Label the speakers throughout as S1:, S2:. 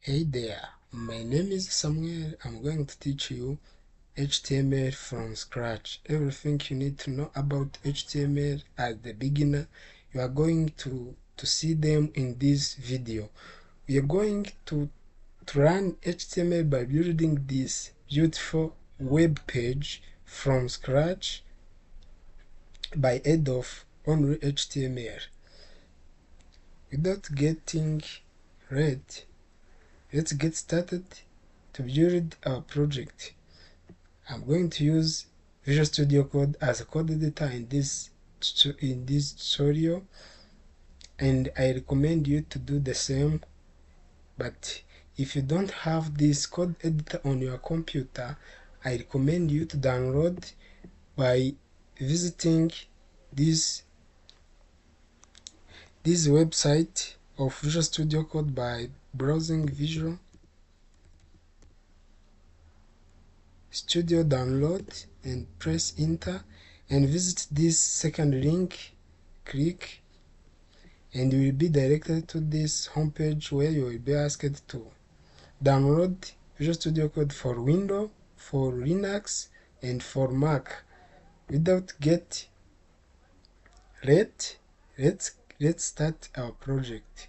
S1: Hey there, my name is Samuel. I'm going to teach you HTML from scratch. Everything you need to know about HTML as the beginner, you are going to see them in this video. We are going to run HTML by building this beautiful web page from scratch by aid of Unreal HTML. Without getting ready, let's get started to build our project. I'm going to use Visual Studio Code as a code editor in this tutorial, and I recommend you to do the same. But if you don't have this code editor on your computer, I recommend you to download by visiting this website of Visual Studio Code by browsing Visual Studio Download and press enter, and visit this second link. Click and you will be directed to this homepage where you will be asked to download Visual Studio Code for Windows, for Linux, and for Mac. Without get late, let's start our project.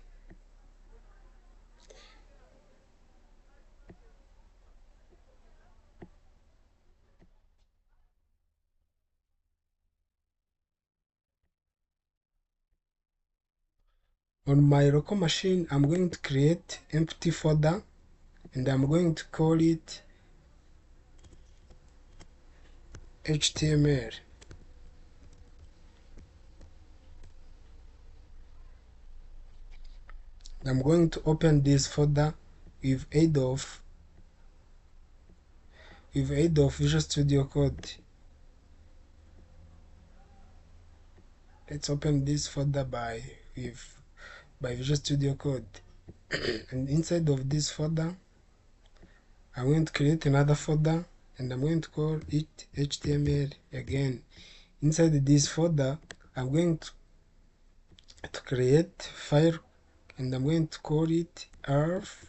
S1: On my local machine, I'm going to create empty folder, and I'm going to call it HTML. I'm going to open this folder with aid of Visual Studio Code. Let's open this folder by Visual Studio Code. And inside of this folder, I'm going to create another folder, and I'm going to call it HTML again. Inside this folder, I'm going to create file, and I'm going to call it arf.html.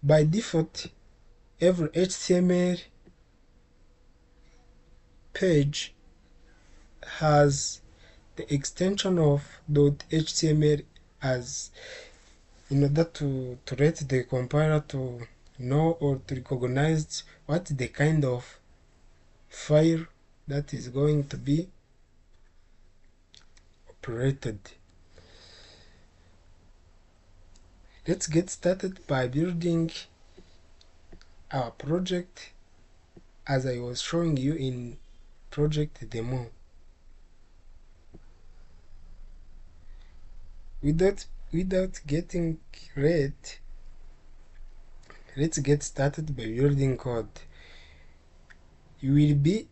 S1: By default, every HTML page has the extension of .html as in order to let the compiler to know or to recognize what the kind of file that is going to be operated. Let's get started by building our project as I was showing you in project demo. Without getting read, let's get started by building code. You will be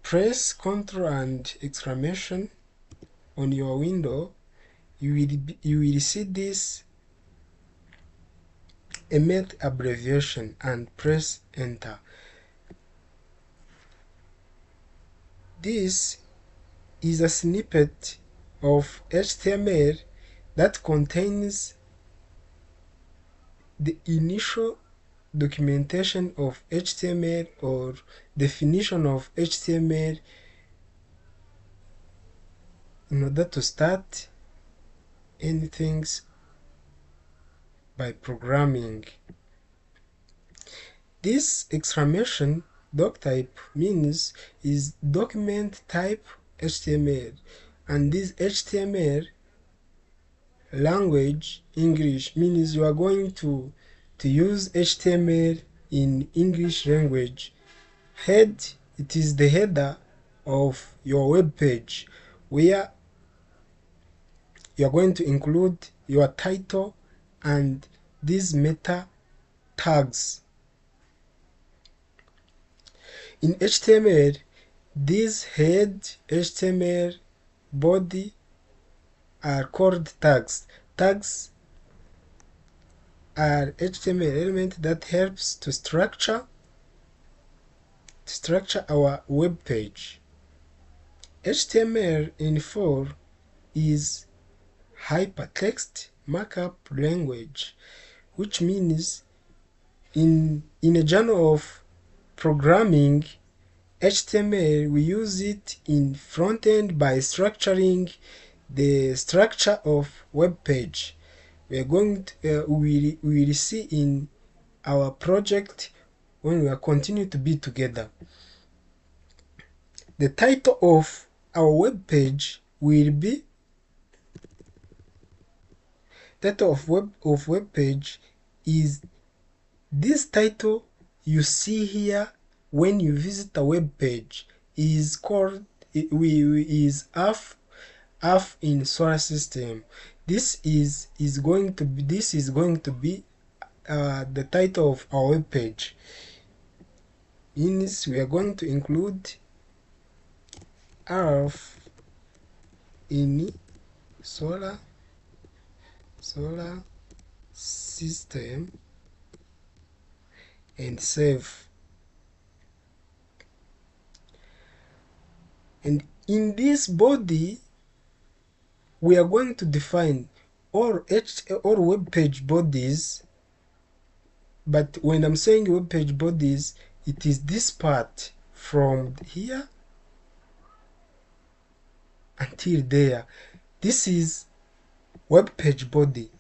S1: press Ctrl and exclamation on your window. You will see this emit abbreviation and press enter. This is a snippet of HTML that contains the initial documentation of HTML or definition of HTML in order to start anything by programming. This exclamation doc type means is document type HTML, and this HTML language English means you are going to use HTML in English language. Head, it is the header of your web page where you are going to include your title and these meta tags. In HTML, these head, HTML, body are called tags. Tags are HTML element that helps to structure our web page. HTML in full is hypertext markup language, which means in a journal of programming HTML, we use it in front end by structuring the structure of web page. We are going to, we will see in our project when we are continue to be together. The title of our web page will be web page is this title you see here when you visit a web page is called is Earth in solar system. This is going to be the title of our web page. Means we are going to include Earth in solar system and save. And in this body we are going to define all web page bodies, but when I'm saying web page bodies, it is this part from here until there. This is web page body.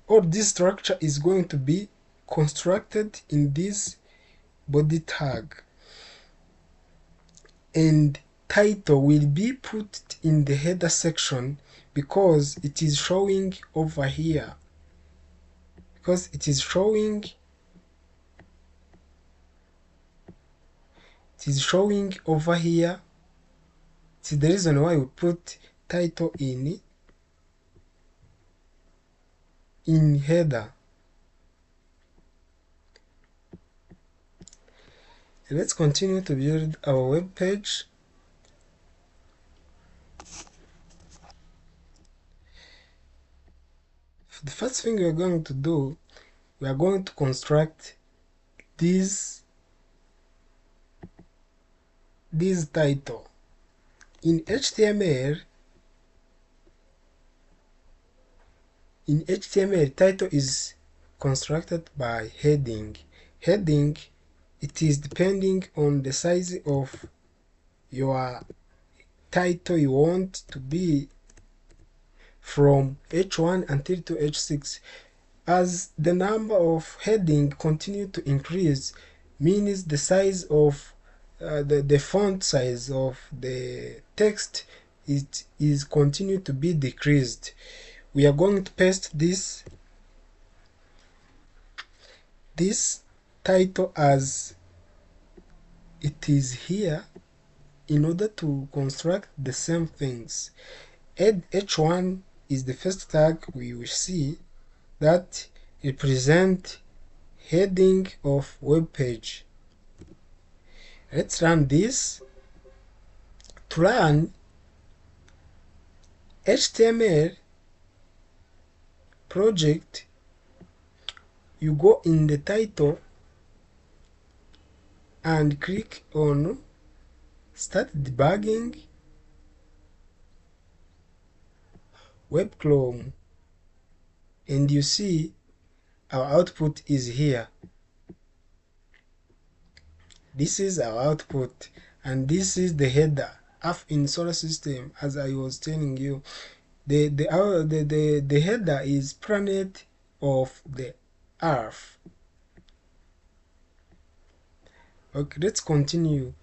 S1: All this structure is going to be constructed in this body tag, and title will be put in the header section because it is showing over here, See, the reason why we put title in header. Let's continue to build our web page. The first thing we are going to do, we are going to construct this title. In HTML, title is constructed by heading. Heading, it is depending on the size of your title you want to be from H1 until to H6. As the number of heading continue to increase, means the size of the font size of the text is continue to be decreased. We are going to paste this title as it is here in order to construct the same things. H1 is the first tag we will see that represent heading of web page. Let's run this. To run HTML project, you go in the title and click on start debugging web clone, and you see our output is here. This is our output, and this is the header. Earth in solar system, as I was telling you, the header is planet of the Earth. Okay, let's continue.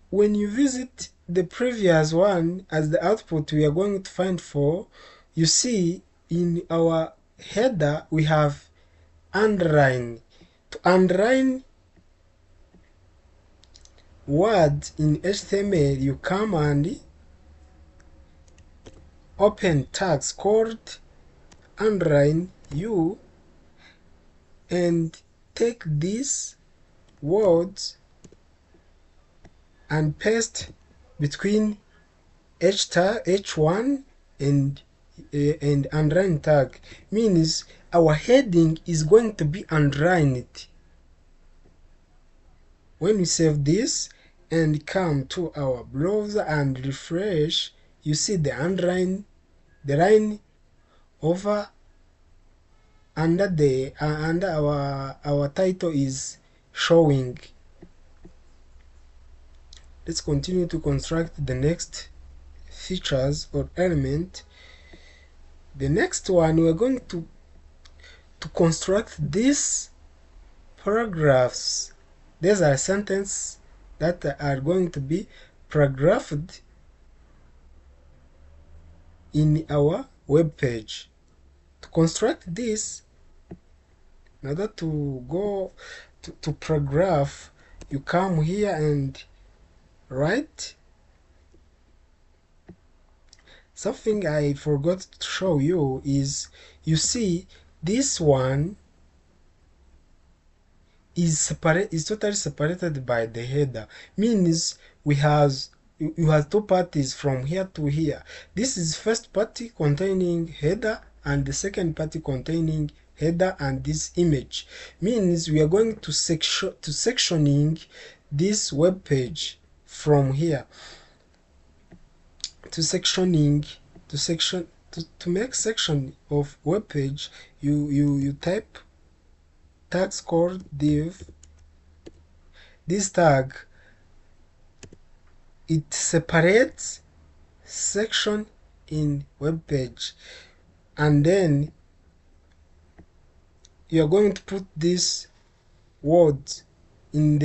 S1: When you visit the previous one as the output we are going to find for, you see in our header we have underline. To underline words in HTML, you come and open tags called underline u and take these words and paste between h1 and underline tag. Means our heading is going to be underlined. When we save this and come to our browser and refresh, you see the underline, the line over under the under our title is showing. Let's continue to construct the next features or element. The next one, we're going to construct these paragraphs. These are sentences that are going to be paragraphed in our web page. To construct this, in order to go to paragraph, you come here and write. Something I forgot to show you is, you see this one is totally separated by the header. Means we have you have two parties from here to here. This is first party containing header and the second party containing header and this image. Means we are going to sectioning this web page from here to sectioning to make section of web page. You type tags called div. This tag, it separates section in web page, and then you are going to put this word in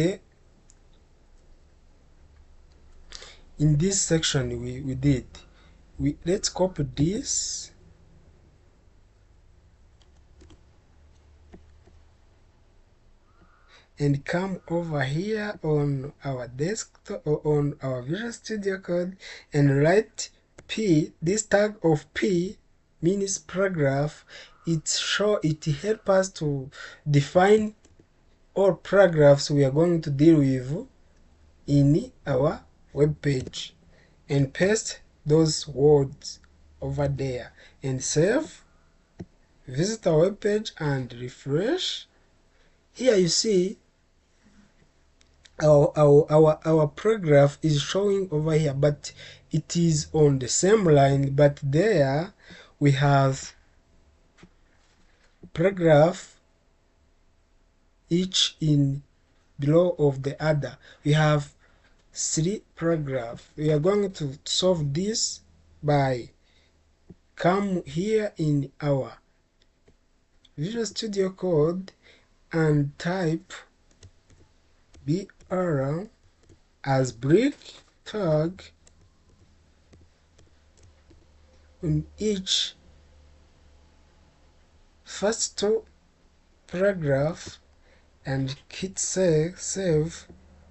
S1: this section we did. Let's copy this and come over here on our desktop or on our Visual Studio Code and write P. This tag of P means paragraph. It helps us to define all paragraphs we are going to deal with in our web page, and paste those words over there and save. Visit our web page and refresh. Here you see our paragraph is showing over here, but it is on the same line, but there we have paragraph each in below of the other. We have 3 paragraphs. We are going to solve this by come here in our Visual Studio Code and type br as break tag on each first 2 paragraph and hit save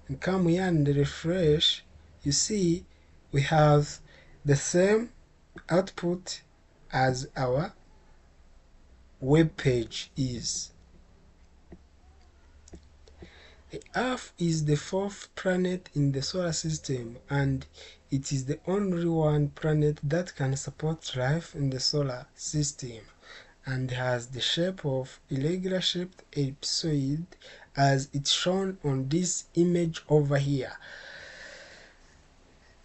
S1: and come here and refresh. You see we have the same output as our web page is. The Earth is the 4th planet in the solar system, and it is the only one planet that can support life in the solar system, and has the shape of irregular shaped ellipsoid as it's shown on this image over here.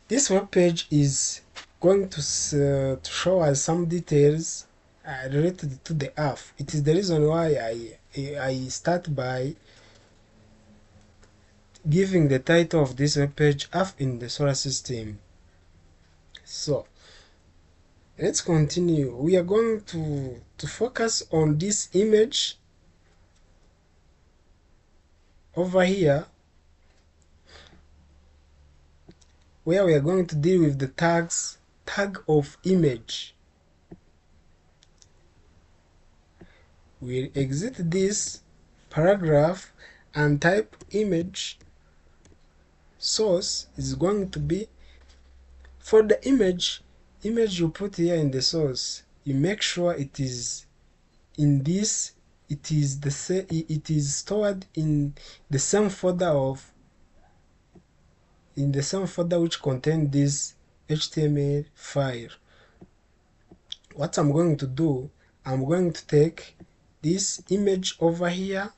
S1: This web page is going to show us some details related to the Earth. It is the reason why I start by giving the title of this web page Earth in the solar system. So let's continue. We are going to focus on this image over here, where we are going to deal with the tag of image. We'll exit this paragraph and type image. Source is going to be for the image you put here in the source. You make sure it is in this, it is stored in the same folder which contains this HTML file. What I'm going to do, I'm going to take this image over here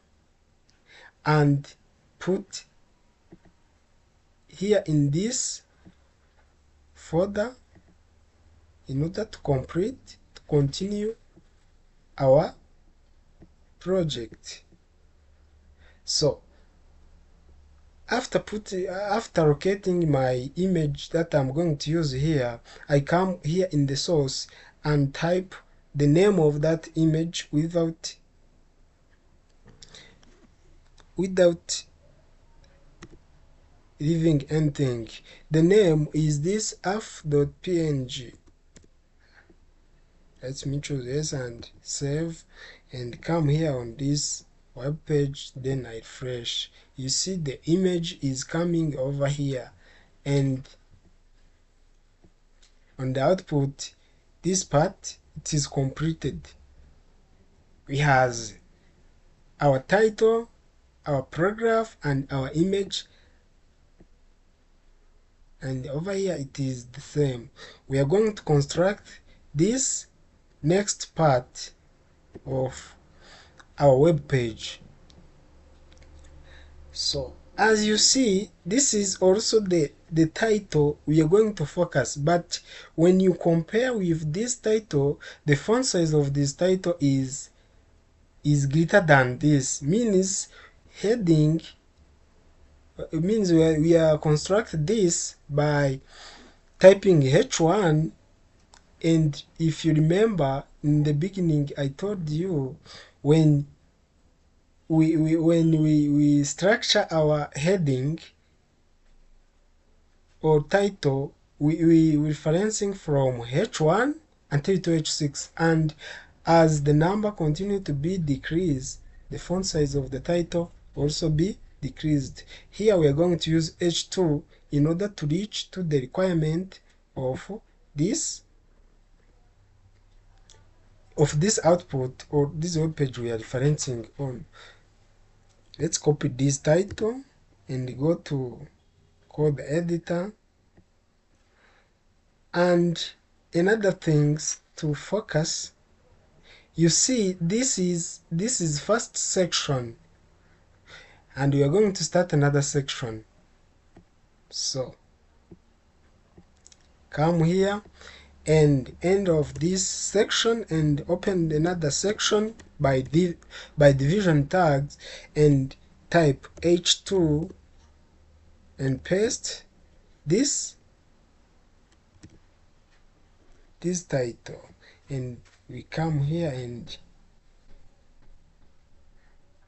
S1: and put here in this folder in order to continue our project. So after locating my image that I'm going to use here, I come here in the source and type the name of that image without leaving anything. The name is this f.png. Let me choose yes and save, and come here on this web page, then I refresh. You see the image is coming over here, and on the output, this part, it is completed. We has our title, our paragraph, and our image, and over here it is the same. We are going to construct this next part of our web page. So as you see, this is also the title we are going to focus, but when you compare with this title, the font size of this title is greater than this. Means heading, it means we are construct this by typing h1. And if you remember in the beginning, I told you when we structure our heading or title, we referencing from h1 until to h6, and as the number continue to be decreased, the font size of the title also be decreased. Here we are going to use h2 in order to reach to the requirement of this output or this web page we are referencing on. Let's copy this title and go to code editor. And another things to focus, you see this is first section, and we are going to start another section. So come here and end of this section and open another section by division tags and type h2 and paste this title, and we come here and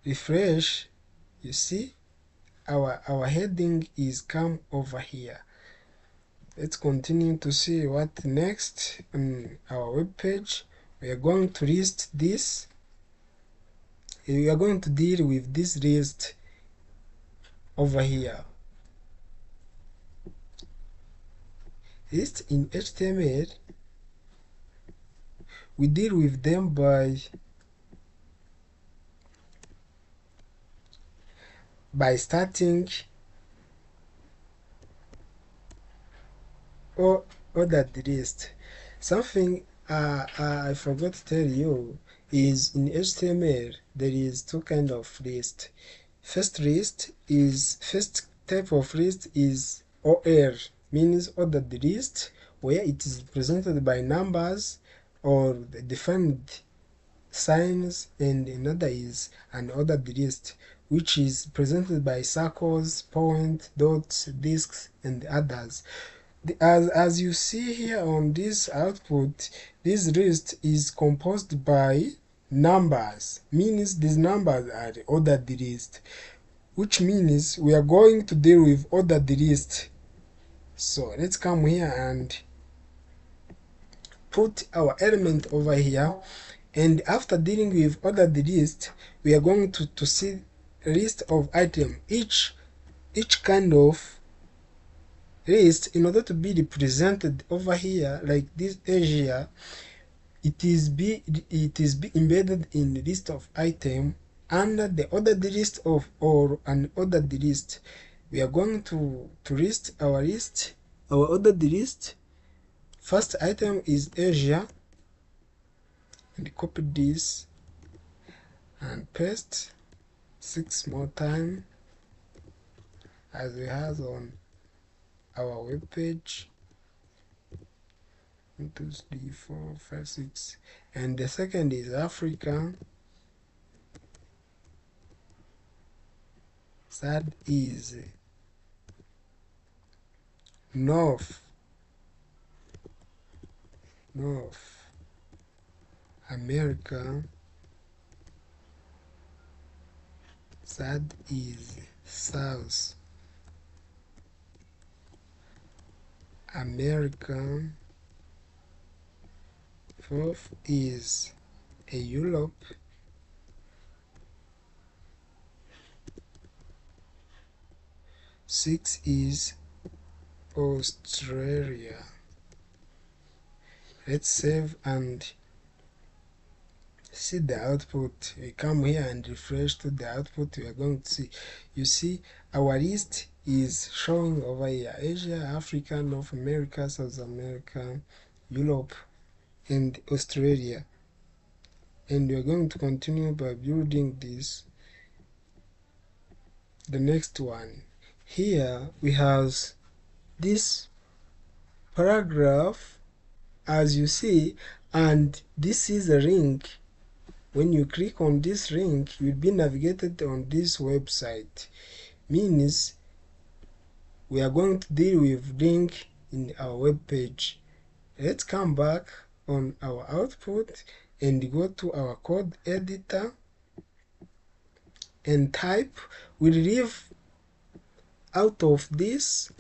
S1: refresh. You see our heading is come over here. Let's continue to see what next on our web page. We are going to list this. We are going to deal with this list over here. List in HTML, we deal with them by starting ordered list. Something I forgot to tell you is in HTML there is two kind of list. First type of list is OR, means ordered list, where it is presented by numbers or defined signs, and another is an ordered list, which is presented by circles, points, dots, disks, and others. As you see here on this output, this list is composed by numbers, means these numbers are the ordered list, which means we are going to deal with ordered list. So let's come here and put our element over here, and after dealing with ordered list, we are going to see a list of items. Each kind of list, in order to be represented over here like this area, it is be embedded in the list of item under the ordered list of or an ordered list. We are going to list our ordered list. First item is Asia, and copy this and paste 6 more times as we have on our web page. 1, 2, 3, 4, 5, 6. And the second is Africa. Third is North America. Third is South America. Fourth is Europe. Six is Australia. Let's save and see the output. We come here and refresh to the output. We are going to see, you see our list is showing over here: Asia, Africa, North America, South America, Europe, and Australia. And we are going to continue by building this. The next one, here we have this paragraph, as you see, and this is a link. When you click on this link, you'll be navigated on this website. Means we are going to deal with link in our web page. Let's come back on our output and go to our code editor and type. We'll leave out of this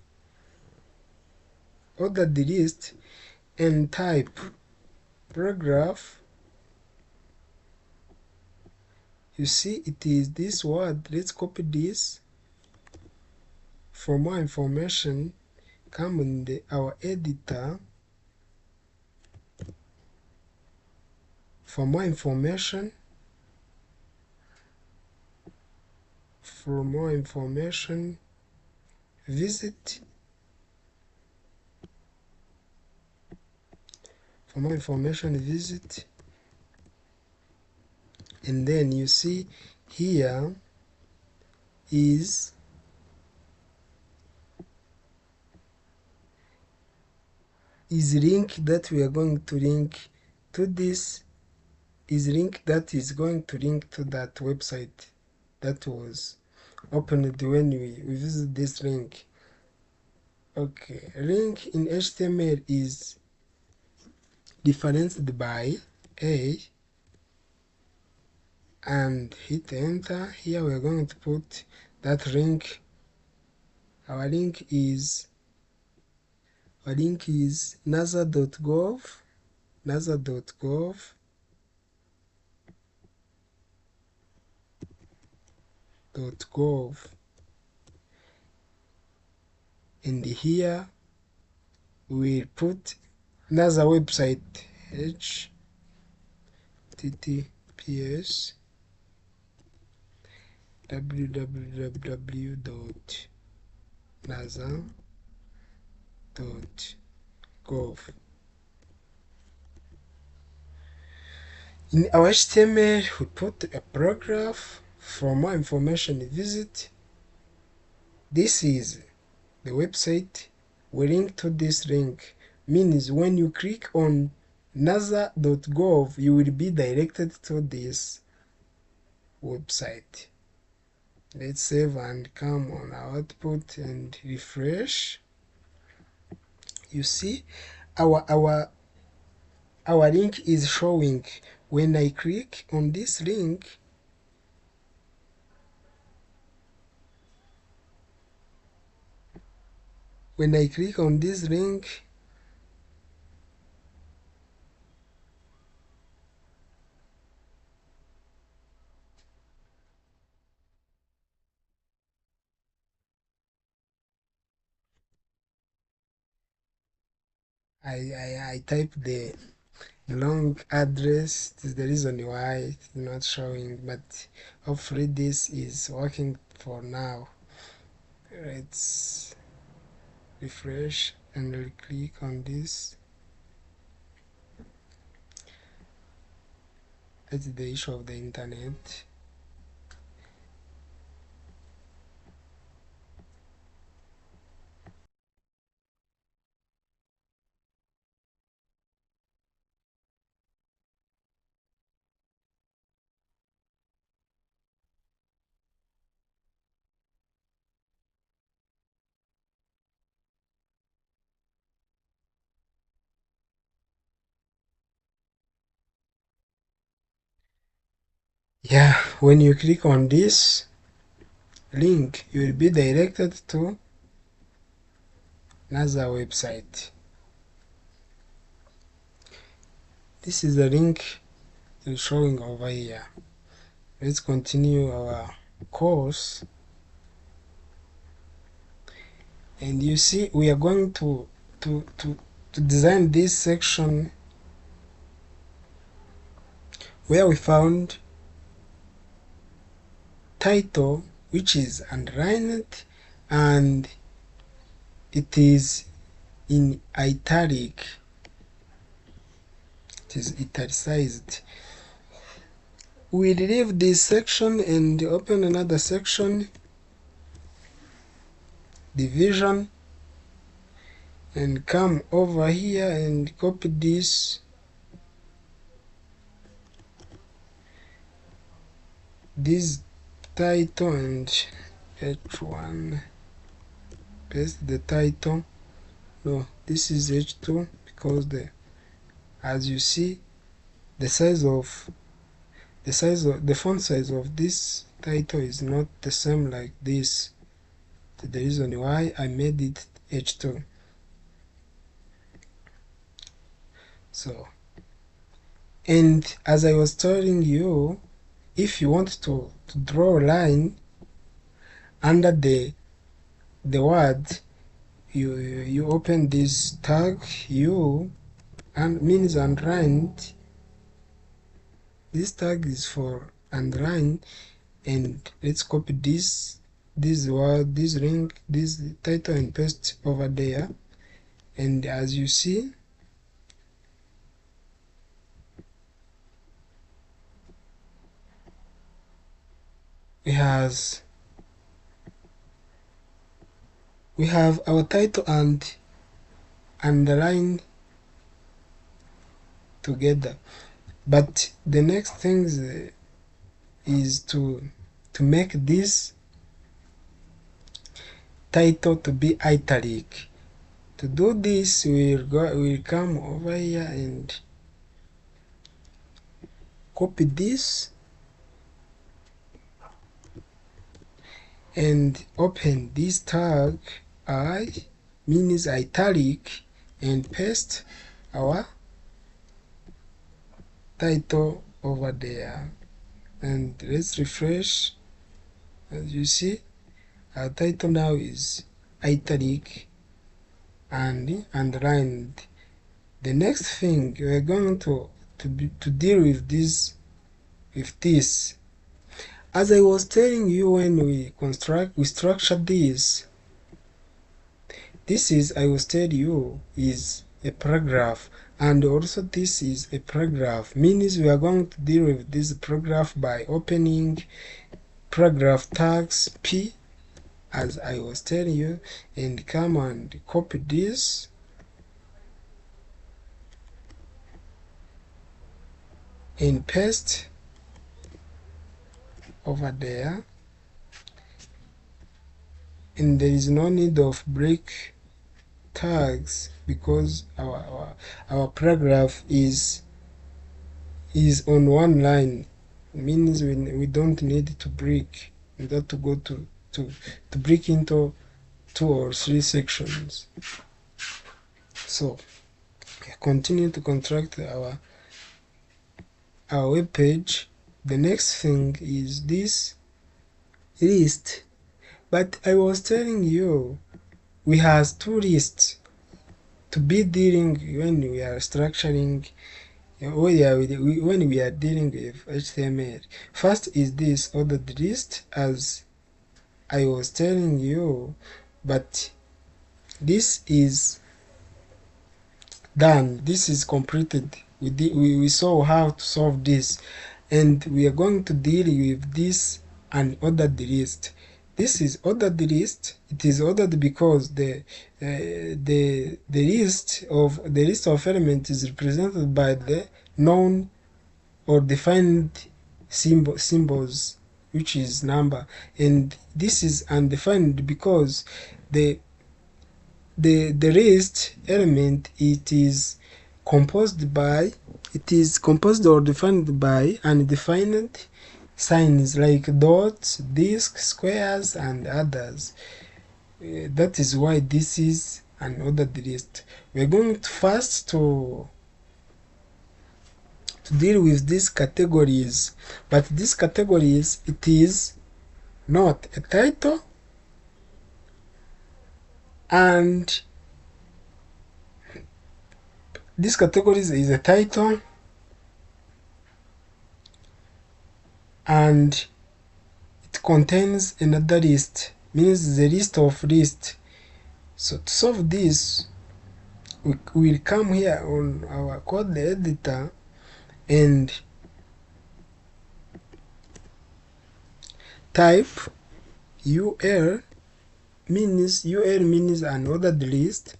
S1: ordered list and type paragraph. You see it is this word. Let's copy this. For more information, come in our editor. For more information, visit. For more information, visit. And then you see here is link that we are going to link to this, is link that is going to link to that website that was opened when we visit this link. Okay, link in HTML is differenced by A, and hit enter. Here we are going to put that link. Our link is nasa.gov, and here we put NASA website, https www.nasa.gov. In our HTML, we put a paragraph. For more information, visit. This is the website. We link to this link. Means when you click on nasa.gov, you will be directed to this website. Let's save and come on our output and refresh. You see our link is showing. When I click on this link, I type the long address. This is the reason why it's not showing, but hopefully this is working for now. Let's refresh and we'll click on this. That's the issue of the internet. Yeah, when you click on this link, you will be directed to another website. This is the link showing over here. Let's continue our course. And you see, we are going to design this section where we found title, which is underlined and it is in italic. It is italicized. We leave this section and open another section, division, and come over here and copy this title and H1, paste the title. No, this is H2 because as you see, the font size of this title is not the same like this. The reason why I made it H2. So, and as I was telling you, if you want to draw a line under the word, you open this tag U and means underlined. This tag is for underline, and let's copy this word, this link, this title, and paste over there. And as you see, we have our title and underline together. But the next thing is to make this title to be italic. To do this, we'll come over here and copy this and open this tag I means italic and paste our title over there. And let's refresh. As you see, our title now is italic and underlined. The next thing we're going to deal with this as I was telling you when we structure this is, I was telling you, is a paragraph, and also this is a paragraph, means we are going to deal with this paragraph by opening paragraph tags P as I was telling you, and come and copy this and paste over there. And there is no need of break tags because our paragraph is on one line. It means we don't need to break, not to go to break into 2 or 3 sections. So continue to construct our web page. The next thing is this list, but I was telling you we have 2 lists to be dealing when we are structuring, when we are dealing with HTML. First is this ordered list, as I was telling you, but this is done, this is completed. We saw how to solve this, and we are going to deal with this unordered list. This is ordered list. It is ordered because the list of elements is represented by the known or defined symbols, which is number, and this is undefined because the list element it is composed or defined by undefined signs like dots, discs, squares, and others. That is why this is an ordered list. We're going to first to deal with these categories, but these categories, it is not a title, and this categories is a title and it contains another list, means the list of list. So to solve this, we will come here on our code editor and type UL means an ordered list,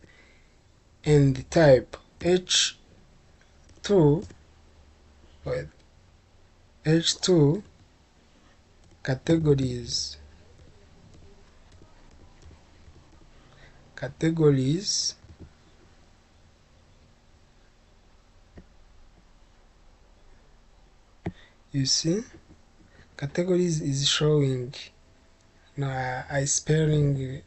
S1: and type H2 categories you see categories is showing. Now I spelling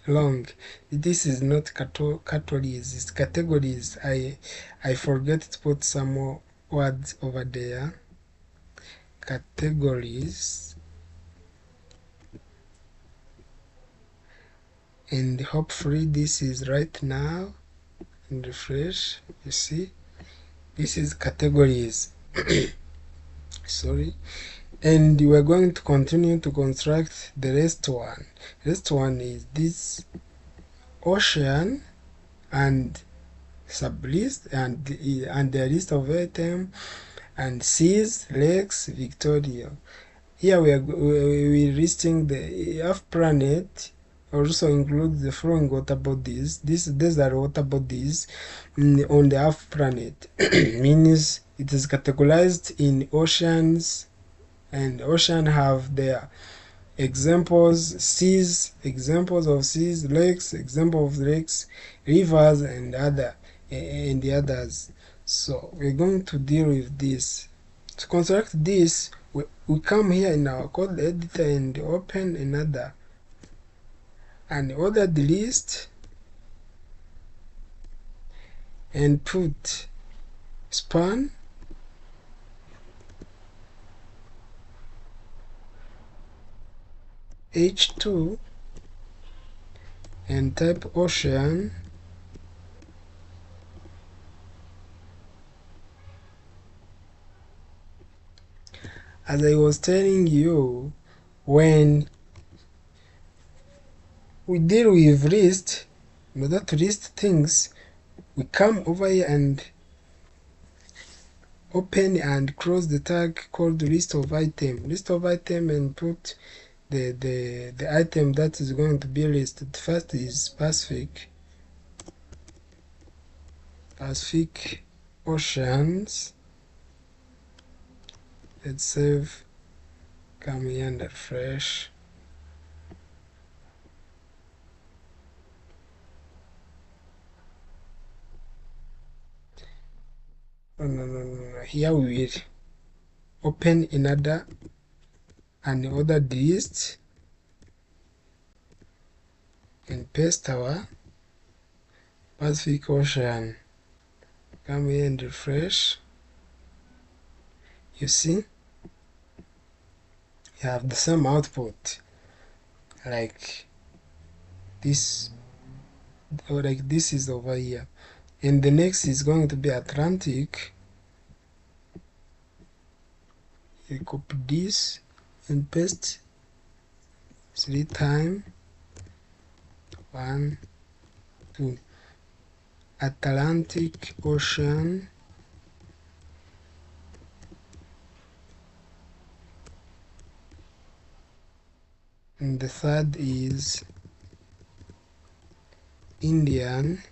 S1: long. This is not categories, it's categories. I forget to put some more words over there. Categories, and hopefully this is right now, and refresh. You see, this is categories. Sorry. And we are going to continue to construct the rest one. Rest one is this ocean and sublist and the list of item and seas, lakes, Victoria. Here we are listing the Earth planet. Also includes the flowing water bodies. These are water bodies on the Earth planet. Means it is categorized in oceans, and ocean have their examples, seas, examples of seas, lakes, example of lakes, rivers, and the others. So we're going to deal with this. To construct this, we come here in our code editor and open another and order the list and put span H2 and type ocean as I was telling you. When we deal with list, in order to list things, we come over here and open and close the tag called list of item and put the item that is going to be listed. First is Pacific Oceans. Let's save, come here and refresh. No. Here we will open another list and paste our Pacific Ocean. Come here and refresh. You see, you have the same output like this, or like this is over here. And the next is going to be Atlantic. You copy this and paste 3 times. 1, 2. Atlantic Ocean. And the third is Indian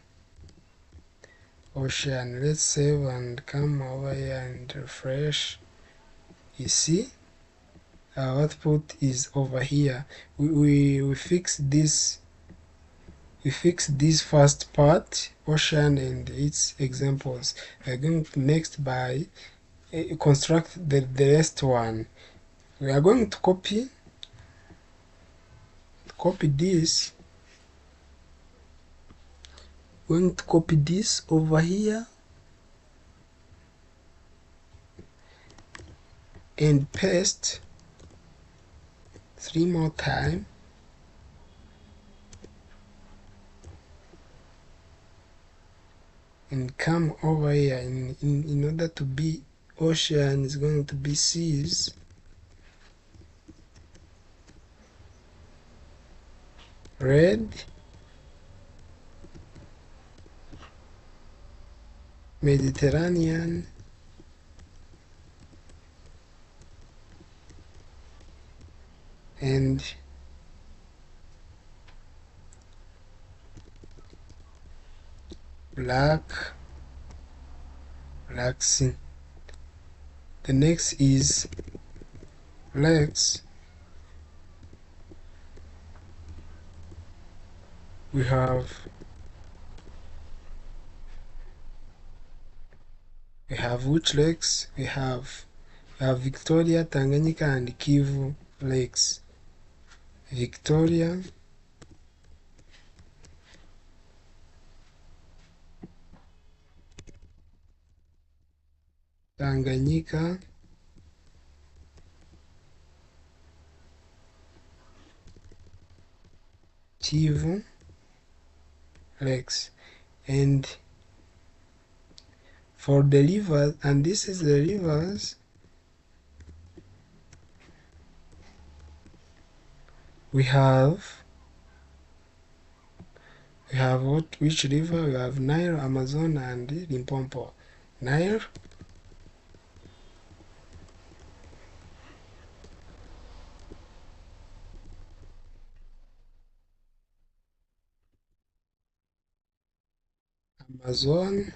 S1: Ocean. Let's save and come over here and refresh. You see, our output is over here. We fix this. We fix this first part, ocean and its examples. We're going to next by construct the rest one. we are going to copy this, going to copy this over here and paste 3 more times, and come over here. In order to be ocean is going to be seas, red, Mediterranean, and Black Sea. The next is lakes. We have which lakes? We have Victoria, Tanganyika, and Kivu lakes. Victoria, Tanganyika, Kivu lakes. And for the rivers, and this is the rivers, we have which river? We have Nile, Amazon, and Limpopo. Nile, Amazon,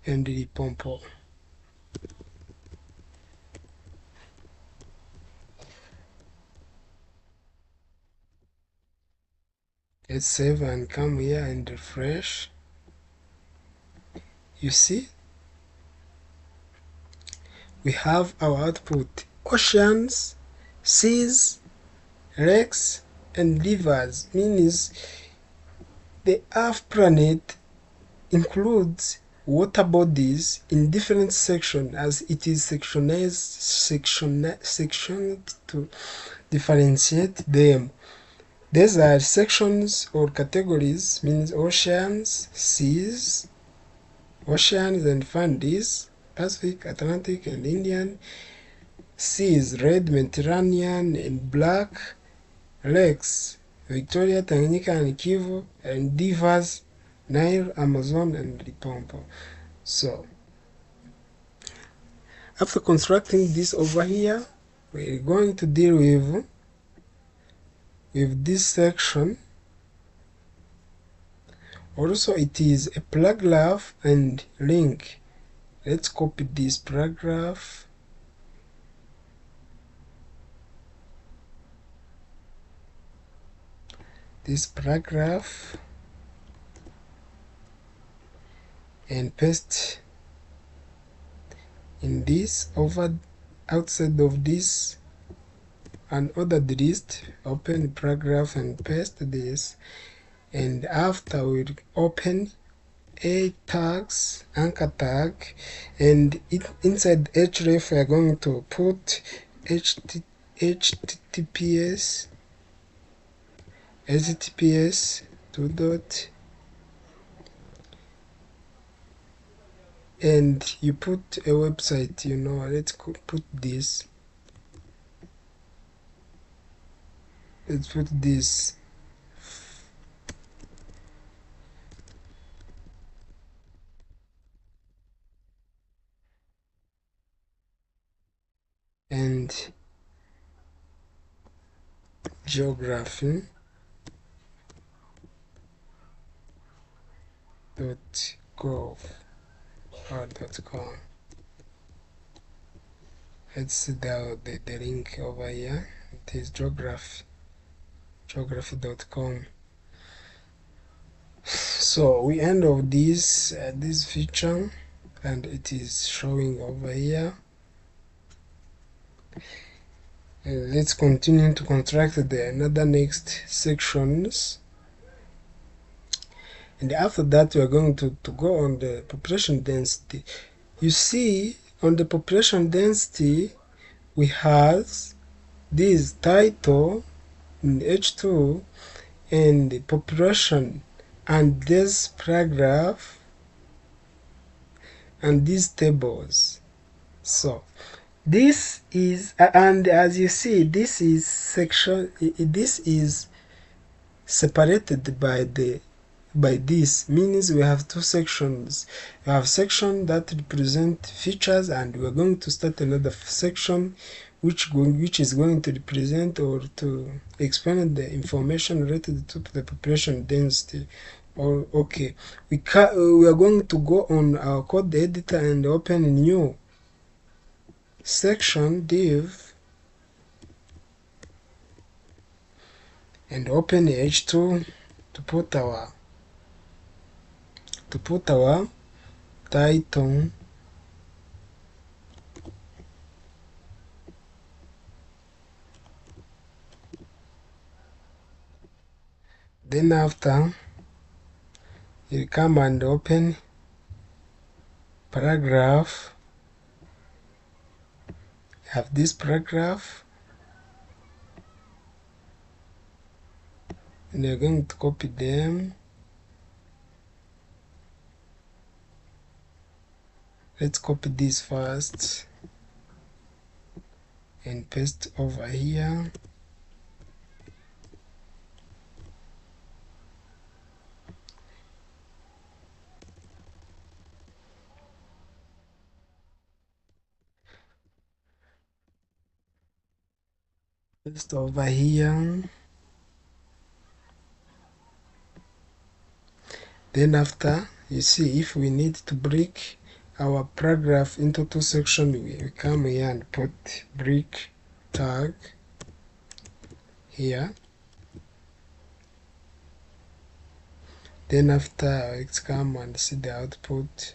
S1: and Limpopo. Let's save and come here and refresh. You see, we have our output: oceans, seas, lakes, and rivers. Means the Earth planet includes water bodies in different sections, as it is sectioned to differentiate them. These are sections or categories, means oceans, seas, oceans, and find these: Pacific, Atlantic, and Indian. Seas, red, Mediterranean, and black. Lakes, Victoria, Tanganyika, and Kivu. And rivers, Nile, Amazon, and Limpopo. So after constructing this over here, we're going to deal with this section. Also, it is a paragraph and link. Let's copy this paragraph, and paste in this over outside of this and ordered list. Open the paragraph and paste this, and after we'll open a tags, anchor tag, and inside href we are going to put https 2. And you put a website, let's put this. Let's put this. And geography.gov or .com. Let's see the link over here. It is geography.com. So we end of this feature, and it is showing over here. Let's continue to construct another next sections, and after that we are going to go on the population density. You see, on the population density we have this title in H2 and the population and this paragraph and these tables. So this is, and as you see, this is section, this is separated by this, means we have two sections. We have section that represent features, and we're going to start another section which is going to represent or to explain the information related to the population density. Or okay, we are going to go on our code editor and open a new section div and open H2 to put our title, then after you come and open paragraph. Have this paragraph and you're going to copy them. Let's copy this first and paste over here. Paste over here. Then after, you see, if we need to break our paragraph into two sections, we come here and put break tag here. Then after, let's come and see the output.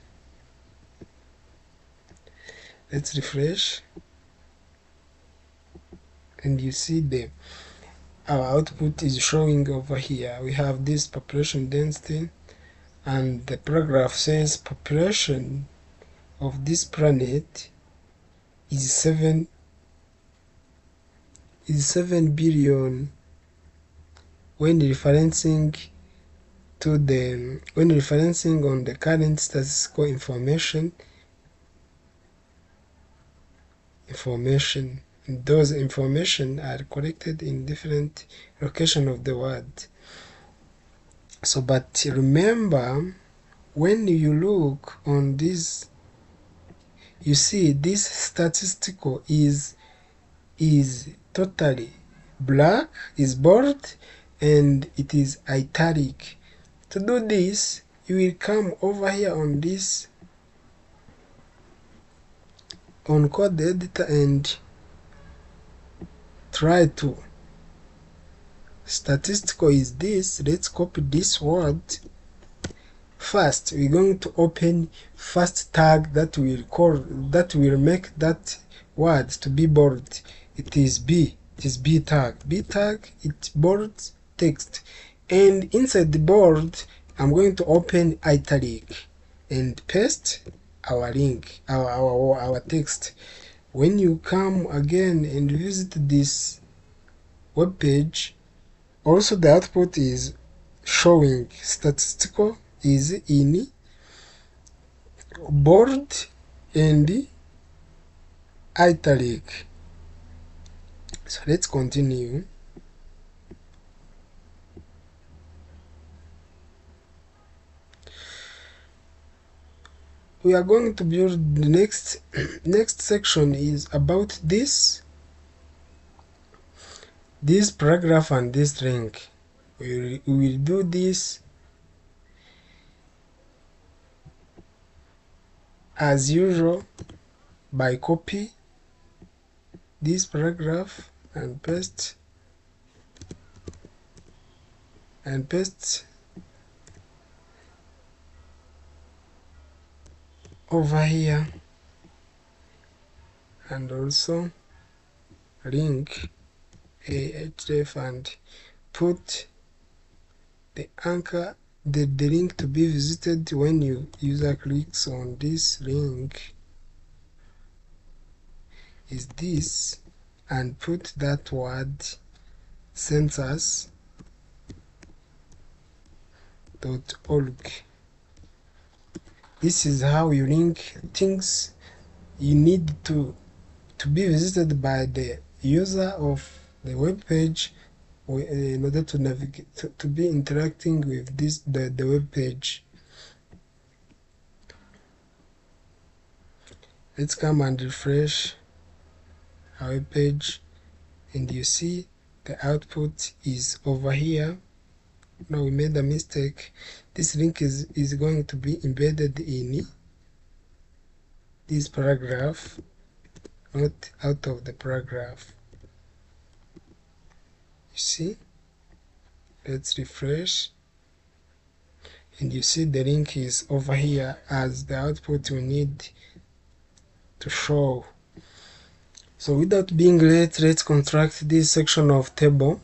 S1: Let's refresh, and you see our output is showing over here. We have this population density, and the paragraph says population of this planet is 7 billion when referencing on the current statistical information. Those information are collected in different location of the world. So but remember, when you look on this, you see this statistical is totally black, is bold, and it is italic. To do this, you will come over here on this, on code editor, and try to statistical is this. Let's copy this word. First we're going to open first tag that will make that word to be bold. It is B tag. It bold text, and inside the bold I'm going to open italic and paste our link, our text. When you come again and visit this web page, also the output is showing statistical is in bold and italic. So let's continue. We are going to build the next section is about this paragraph and this link. We will do this as usual by copy this paragraph and paste over here, and also link ahref and put the anchor, the link to be visited when user clicks on this link is this, and put that word census.org. This is how you link things you need to be visited by the user of the web page in order to navigate, to be interacting with the web page. Let's come and refresh our web page, and you see the output is over here. Now we made a mistake. This link is going to be embedded in this paragraph, not out of the paragraph. You see? Let's refresh, and you see the link is over here as the output we need to show. So without being late, let's construct this section of table,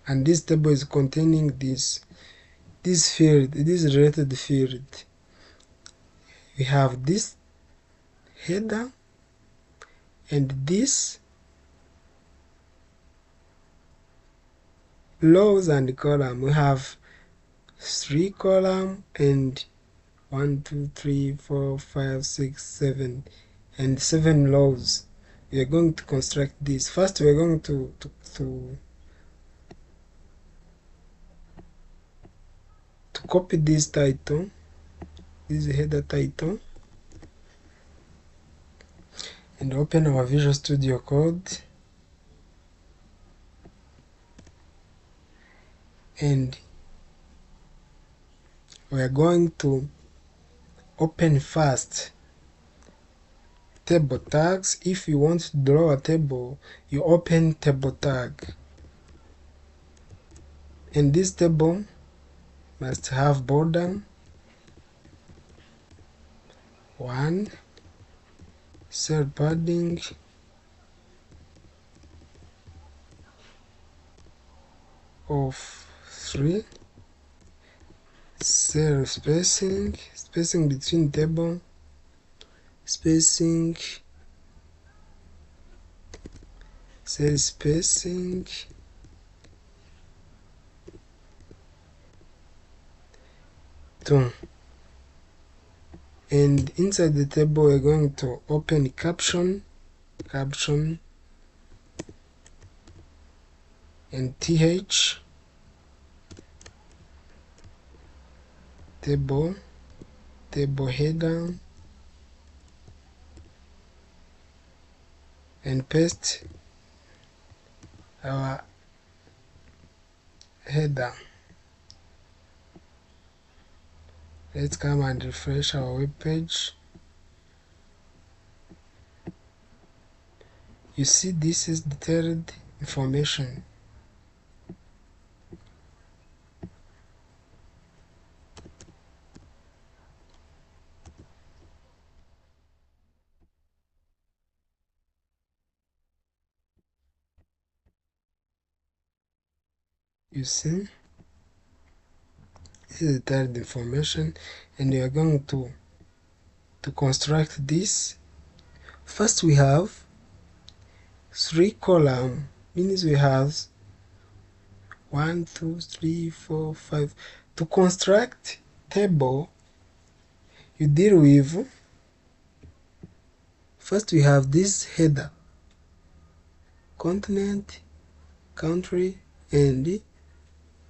S1: and this table is containing this field, this related field. We have this header and this rows and column. We have 3 column and 1, 2, 3, 4, 5, 6, 7 and 7 rows. We are going to construct this. First we are going to copy this title, this header title, and open our Visual Studio Code, and we are going to open first table tags. If you want to draw a table, you open table tag, and this table must have border 1, cell padding of 3, cell spacing between table, spacing, cell spacing, two. And inside the table we're going to open caption and th, table header, and paste our header. Let's come and refresh our web page. You see, this is detailed information. You see, this is detailed information, and we are going to construct this. First we have 3 column, means we have 1, 2, 3, 4, 5. To construct table, you deal with, first we have this header, continent, country, and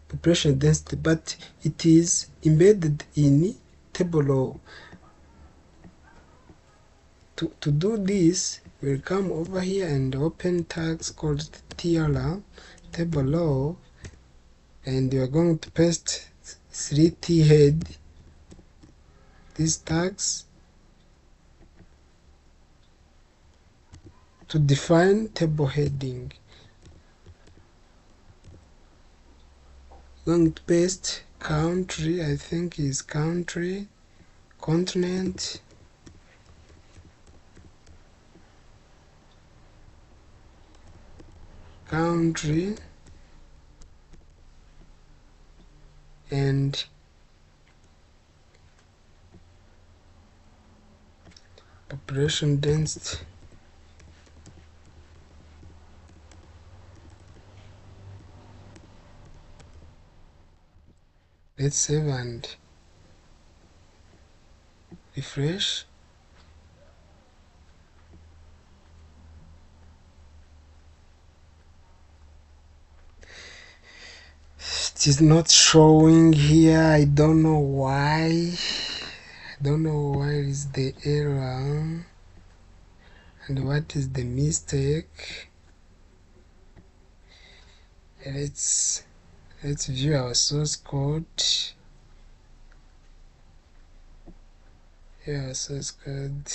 S1: population density, but it is embedded in table row. To do this, we'll come over here and open tags called TLR, table row, and you're going to paste 3t head, these tags, to define table heading. Going to paste country, I think is country, continent, country and population density. Let's save and refresh. It is not showing here. I don't know why. I don't know why is the error and what is the mistake. Let's view our source code. Here our source code.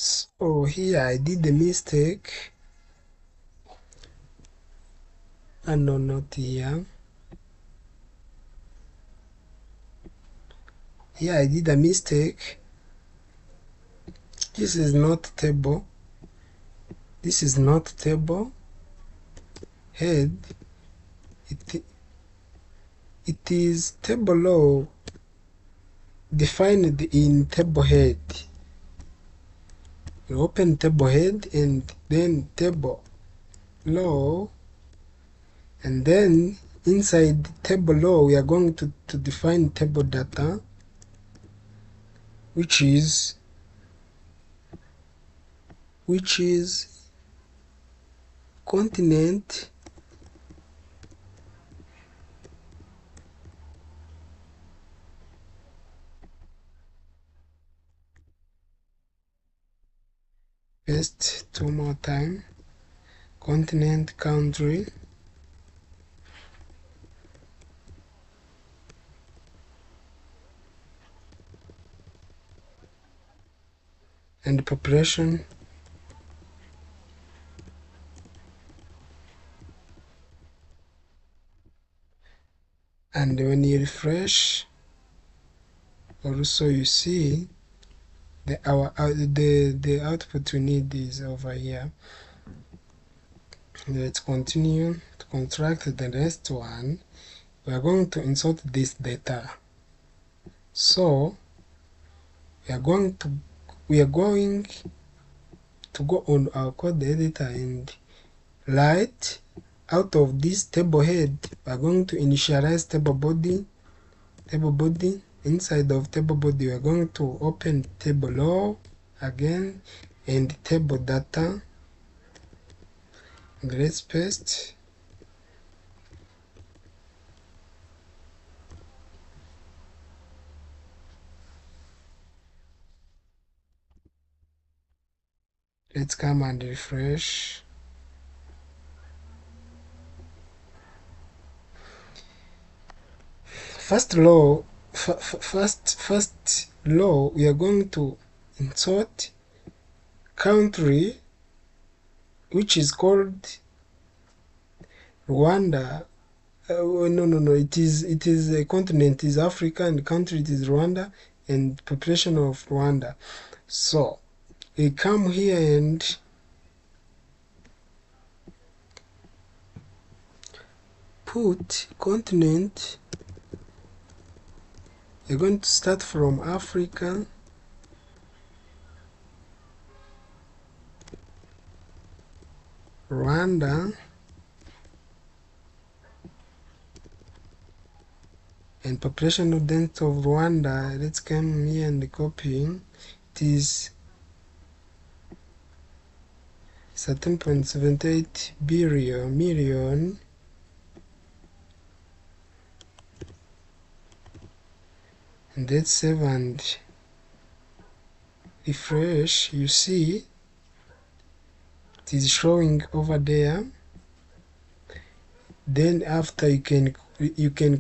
S1: So here I did the mistake. And no, not here. Here I did a mistake. This is not table. This is not table head. It is table law defined in table head. You open table head and then table law, and then inside table law we are going to define table data, which is continent paste two more time, continent, country, and population. And when you refresh, also you see the output we need is over here. Let's continue to construct the next one. We are going to insert this data. So we are going to go on our code editor and write out of this table head. We are going to initialize table body. Inside of table body we are going to open table law again and table data. And let's paste. Let's come and refresh. First law, we are going to insert country, which is called Rwanda. No. It is a continent is Africa, and country it is Rwanda, and population of Rwanda. So we come here and put continent. We're going to start from Africa, Rwanda, and population density of Rwanda. Let's come here and copy. It is 13.78 million. And let's save and refresh. You see it is showing over there. Then after you can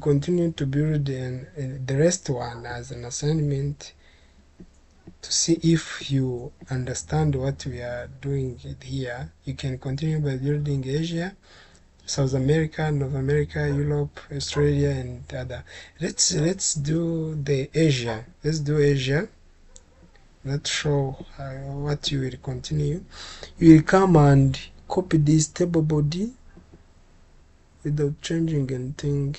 S1: continue to build the rest one as an assignment to see if you understand what we are doing here. You can continue by building Asia, South America, North America, Europe, Australia, and other. Let's do the Asia. Let's do Asia. Let's show what you will continue. You will come and copy this table body without changing anything.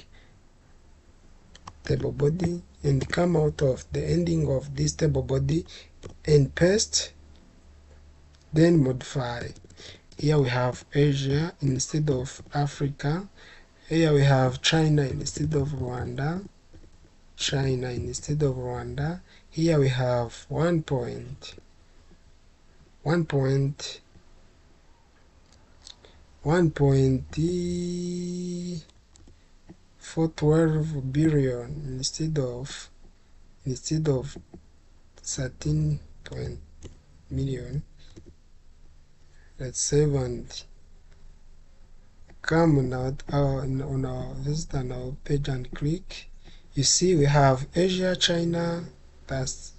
S1: Table body, and come out of the ending of this table body and paste, then modify. Here we have Asia instead of Africa. Here we have China instead of Rwanda. China instead of Rwanda. Here we have 1.412 billion instead of 13 million. Let's save and come on our visit on our page and click. You see we have Asia, China. That's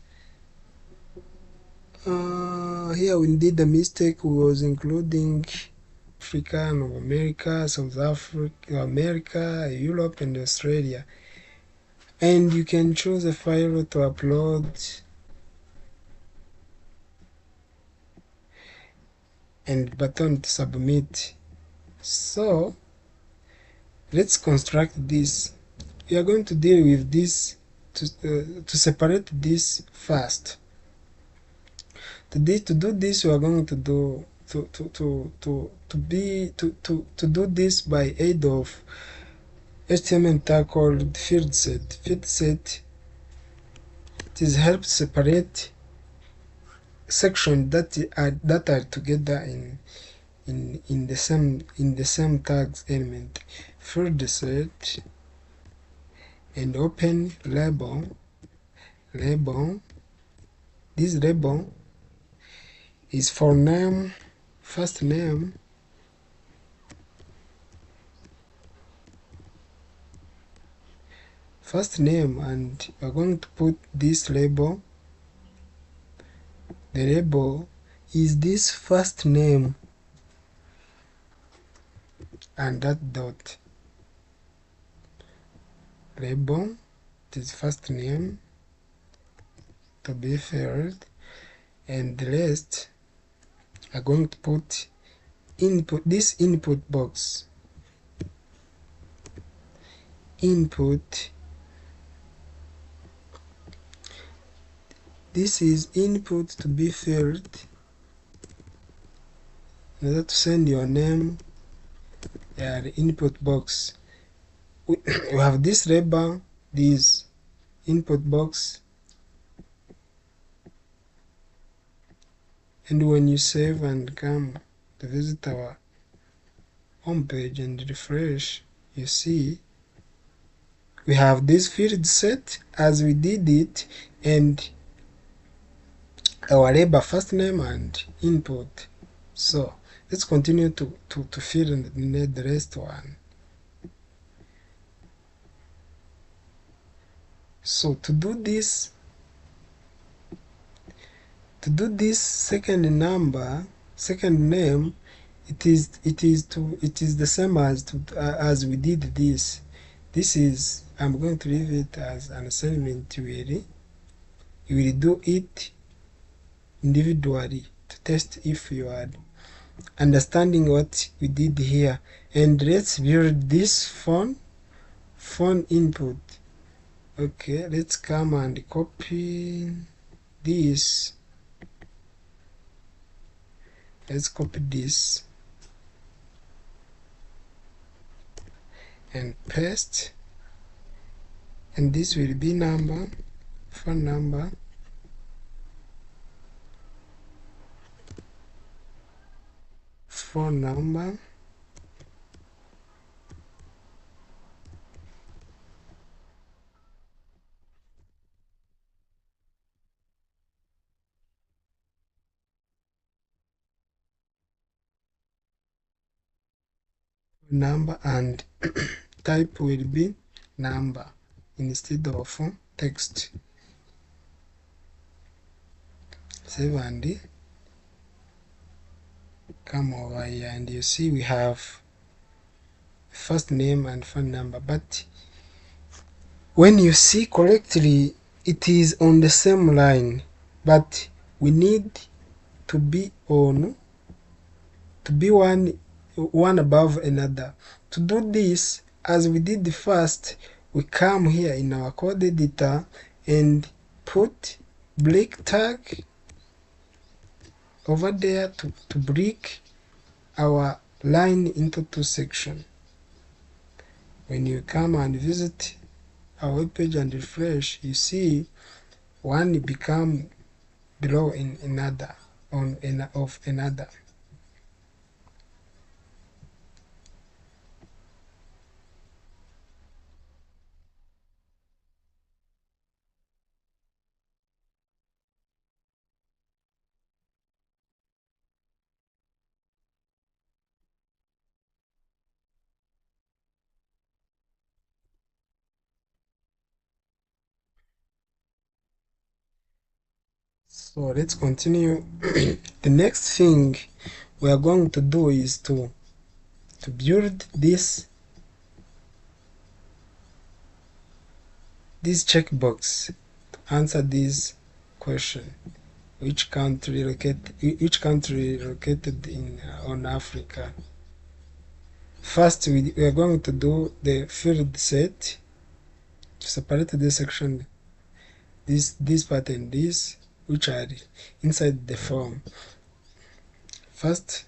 S1: here we did the mistake. We was including Africa, North America, South Africa, America, Europe, and Australia. And you can choose a file to upload and button to submit. So let's construct this. We are going to deal with this to separate this first. To do this, we are going to do this by aid of HTML tag called field set. Field set, it is help separate sections that are together in the same tags element. Field set and open label. This label is for name, first name, and we're going to put this label. The label is this first name and that dot. Label, this first name to be filled, and the rest are going to put this input box. This is input to be filled in order to send your name. The input box. We have this label, this input box, and when you save and come to visit our home page and refresh, you see we have this field set as we did it, and our label, first name and input. So let's continue to fill in the rest one. So to do this second name, it is the same as we did this. This is, I'm going to leave it as an assignment. You will do it individually to test if you are understanding what we did here. And let's build this phone input. Okay, let's come and copy this. Let's copy this and paste, and this will be phone number. phone number, and type will be number instead of text. Save and come over here, and you see we have first name and phone number, but when you see correctly it is on the same line, but we need to be one above another. To do this, as we did the first, we come here in our code editor and put break tag over there to break our line into two sections. When you come and visit our web page and refresh, you see one become below in another of another. So let's continue. The next thing we are going to do is to build this checkbox to answer this question: which country located in on Africa? First, we are going to do the field set to separate this section, this part and this, which are inside the form. First,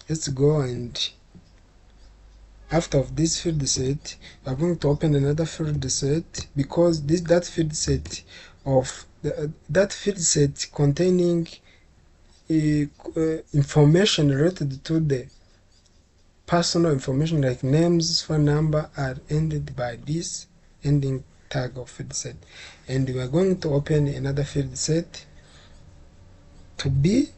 S1: let's go, and after this field set, we are going to open another field set, because that field set containing information related to the personal information like names, phone number are ended by this ending tag of field set. And we are going to open another field set to be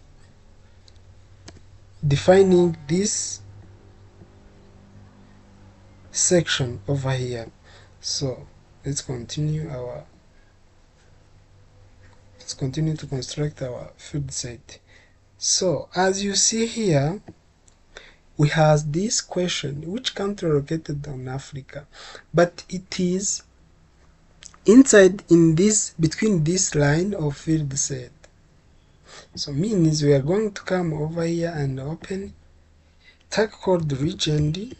S1: defining this section over here. So let's continue to construct our field set. So as you see here, we have this question: which country located on Africa? But it is inside in this, between this line of field set. So means we are going to come over here and open tag called region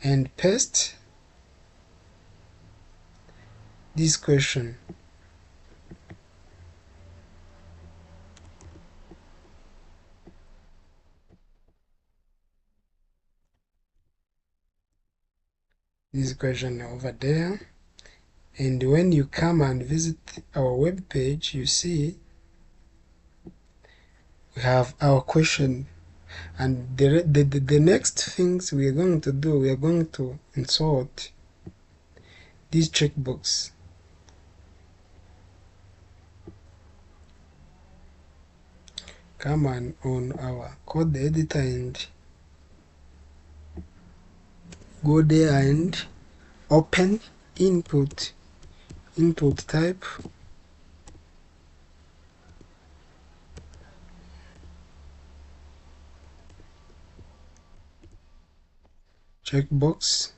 S1: and paste this question. This question over there. And when you come and visit our web page, you see we have our question. And the next things we are going to do, we are going to insert this checkbox. Come on our code editor and go there and open input type, checkbox,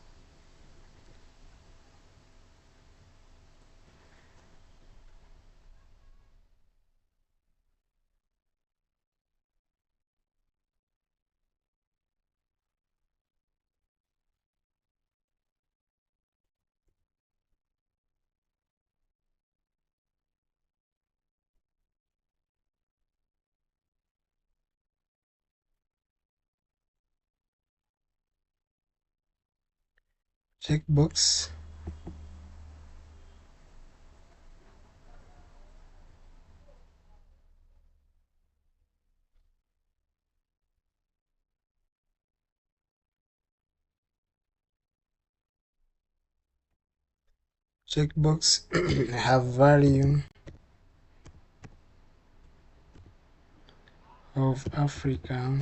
S1: checkbox, checkbox have value of Africa,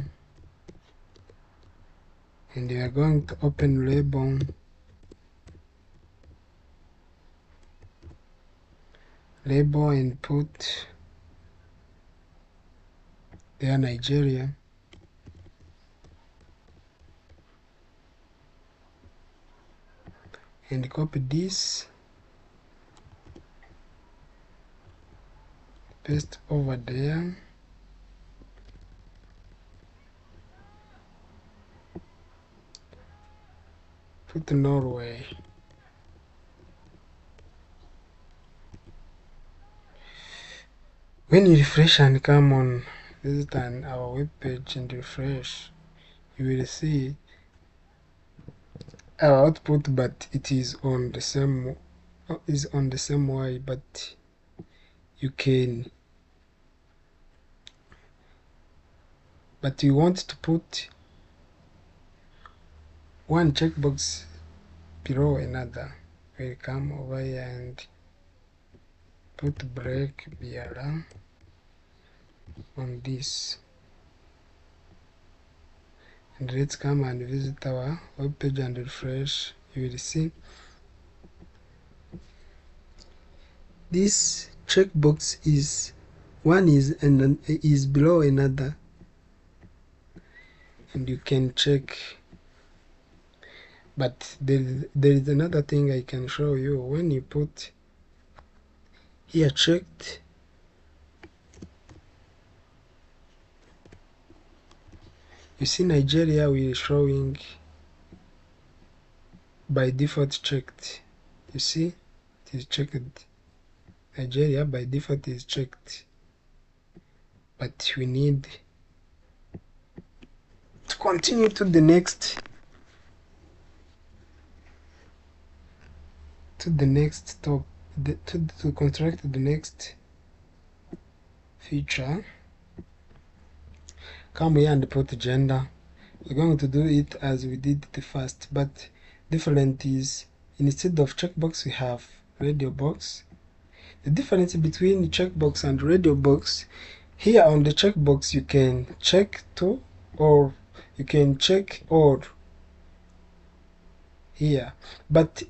S1: and we are going to open label and put there Nigeria, and copy this, paste over there, put Norway. When you refresh and come on visit our web page and refresh, you will see our output, but it is on the same way, but you can, but you want to put one checkbox below another. We'll come over here and put break BRL on this, and let's come and visit our web page and refresh. You will see this checkbox is is below another, and you can check. But there is another thing I can show you. When you put here checked, you see Nigeria will showing by default checked. You see it is checked. Nigeria by default is checked, but we need to continue to the next top, to construct the next feature. Come here and put gender. We're going to do it as we did the first, but different is instead of checkbox we have radio box. The difference between checkbox and radio box, here on the checkbox you can check to, or you can check or here, but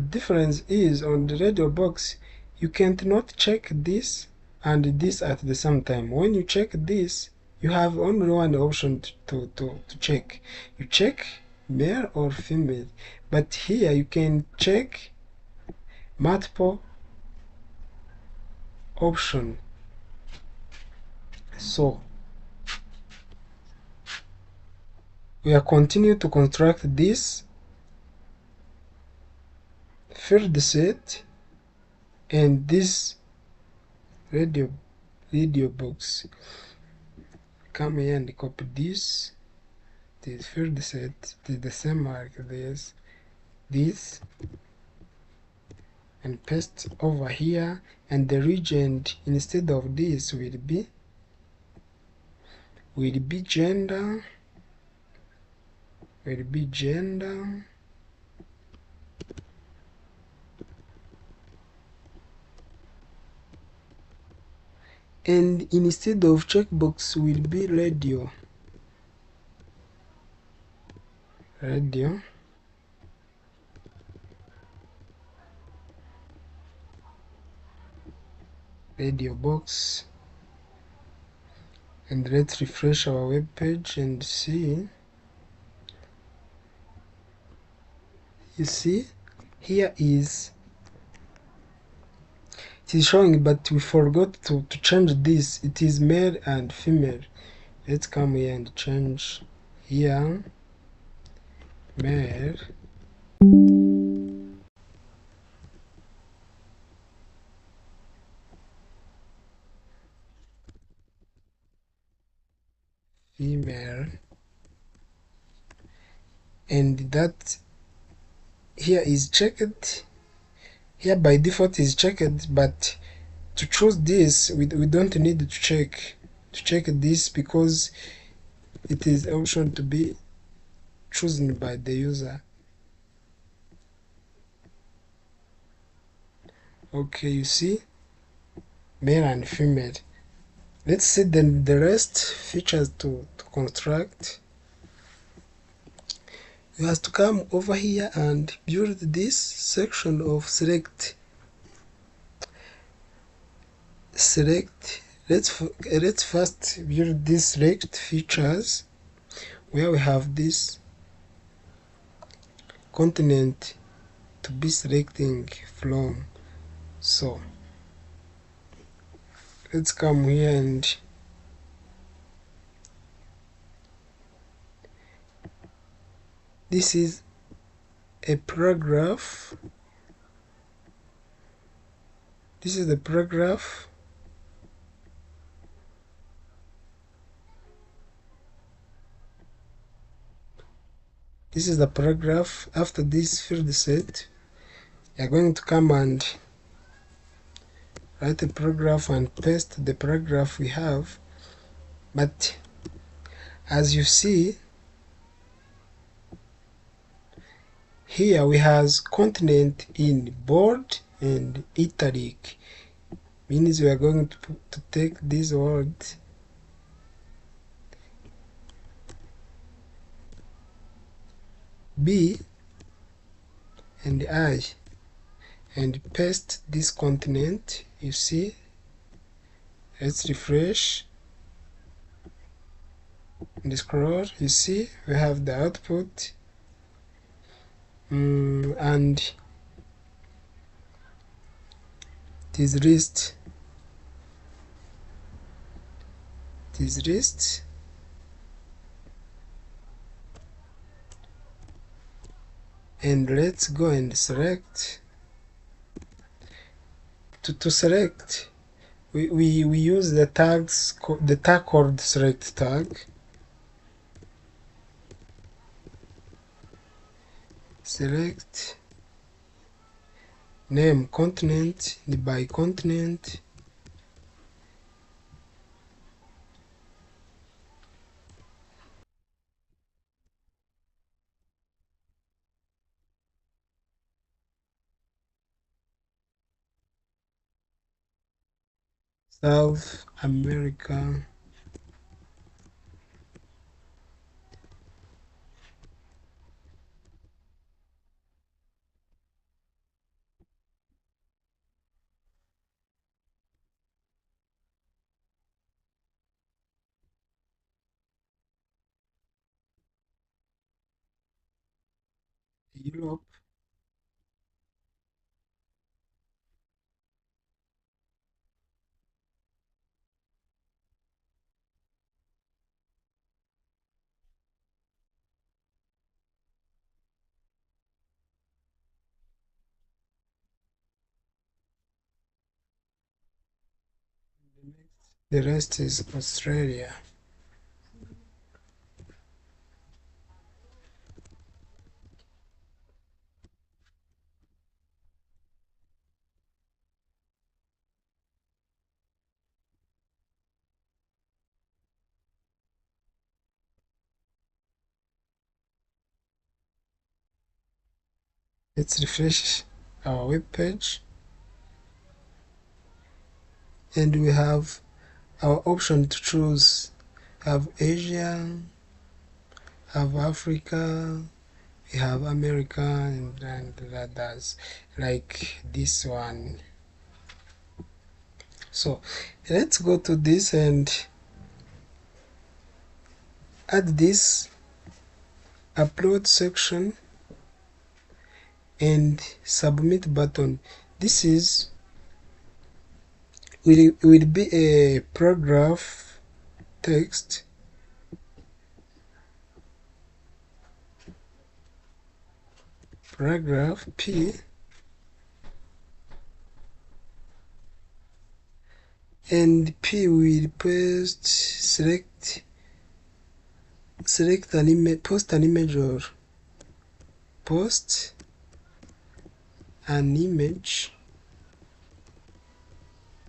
S1: difference is on the radio box you can't not check this and this at the same time. When you check this, you have only one option to check. You check male or female, but here you can check multiple option. So we are continue to construct this field set and this radio box. Come here and copy this field set, it is the same like this, and paste over here, and the region instead of this will be gender, and instead of checkbox will be radio box. And let's refresh our web page and see. You see here it is showing, but we forgot to change this. It is male and female. Let's come here and change here male, female, and that here is checked. Here by default is checked, but to choose this we don't need to check this, because it is option to be chosen by the user. Okay, you see, male and female. Let's see then the rest features to construct. You have to come over here and build this section of select. Let's first build this select features where we have this continent to be selecting from. So let's come here and this is a paragraph. This is the paragraph. This is the paragraph. After this field set, you're going to come and write a paragraph and paste the paragraph we have. But as you see, here we have continent in bold and italic. Means we are going to take these words B and I and paste this continent. You see, let's refresh and scroll. You see, we have the output, and it is list. And let's go and select. To select, we use the tags, the tag called select tag. Select name continent by continent. South America, Europe, the rest is Australia. Let's refresh our web page, and we have our option to choose. Have Asia, have Africa, we have America, and others like this one. So let's go to this and add this upload section and submit button. This is will be a paragraph text, paragraph P, and P will paste select an image, post an image, or post an image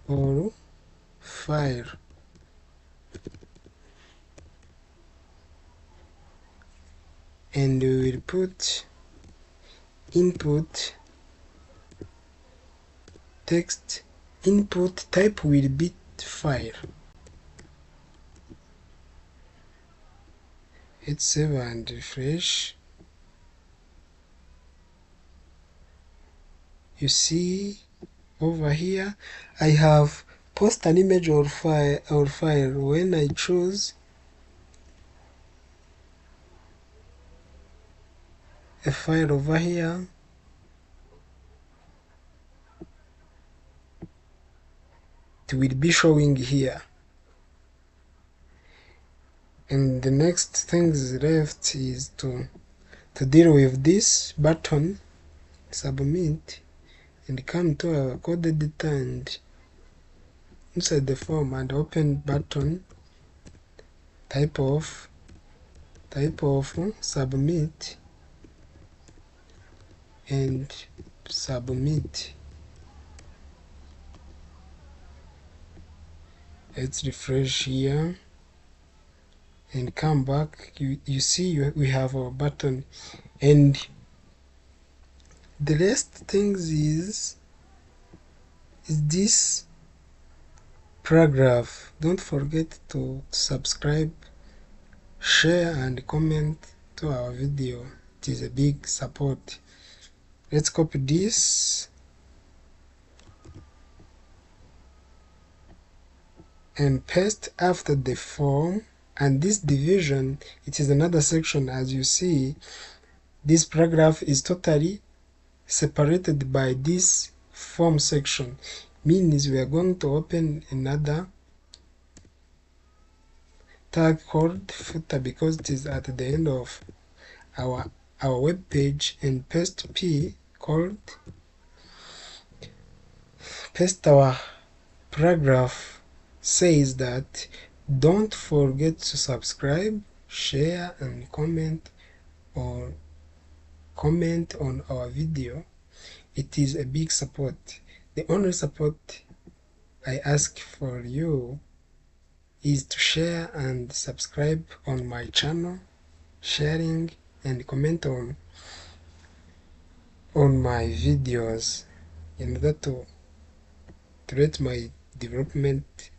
S1: or file, and we will put input text input type will be file. Let's save and refresh. You see over here I have post an image or file. When I choose a file over here, it will be showing here. And the next things left is to deal with this button, submit, and come to our code editor and inside the form and open button, type of submit and submit. Let's refresh here and come back. You see we have our button, and the last things is this paragraph. Don't forget to subscribe, share and comment to our video. It is a big support. Let's copy this and paste after the form, and this division, it is another section. As you see, this paragraph is totally separated by this form section, means we are going to open another tag called footer because it is at the end of our web page, and paste our paragraph says that don't forget to subscribe, share and comment on our video. It is a big support. The only support I ask for you is to share and subscribe on my channel, sharing and comment on my videos in order to let my development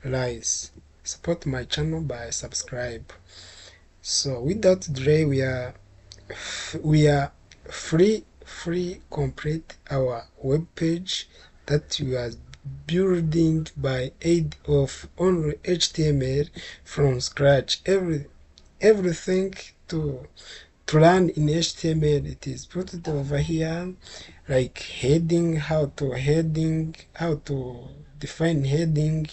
S1: rise. Support my channel by subscribe. So without delay, we are free complete our web page that we are building by aid of only HTML from scratch. Everything to learn in HTML, it is put it over here, like heading, how to define heading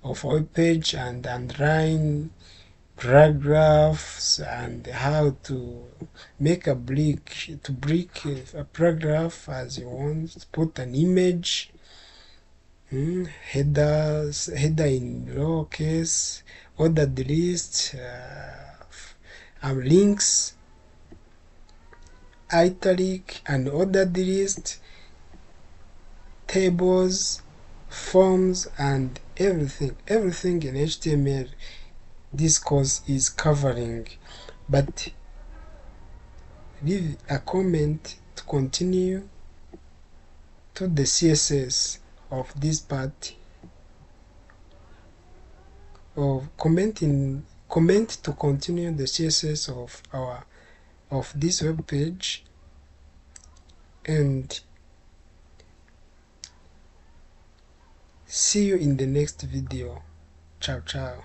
S1: of web page and underline paragraphs, and how to make a break a paragraph as you want. Put an image, header in lowercase, ordered list, links, italic and ordered list, tables, forms, and everything in HTML this course is covering. But leave a comment to continue to the CSS of this part, of comment to continue the CSS of this web page, and see you in the next video. Ciao ciao.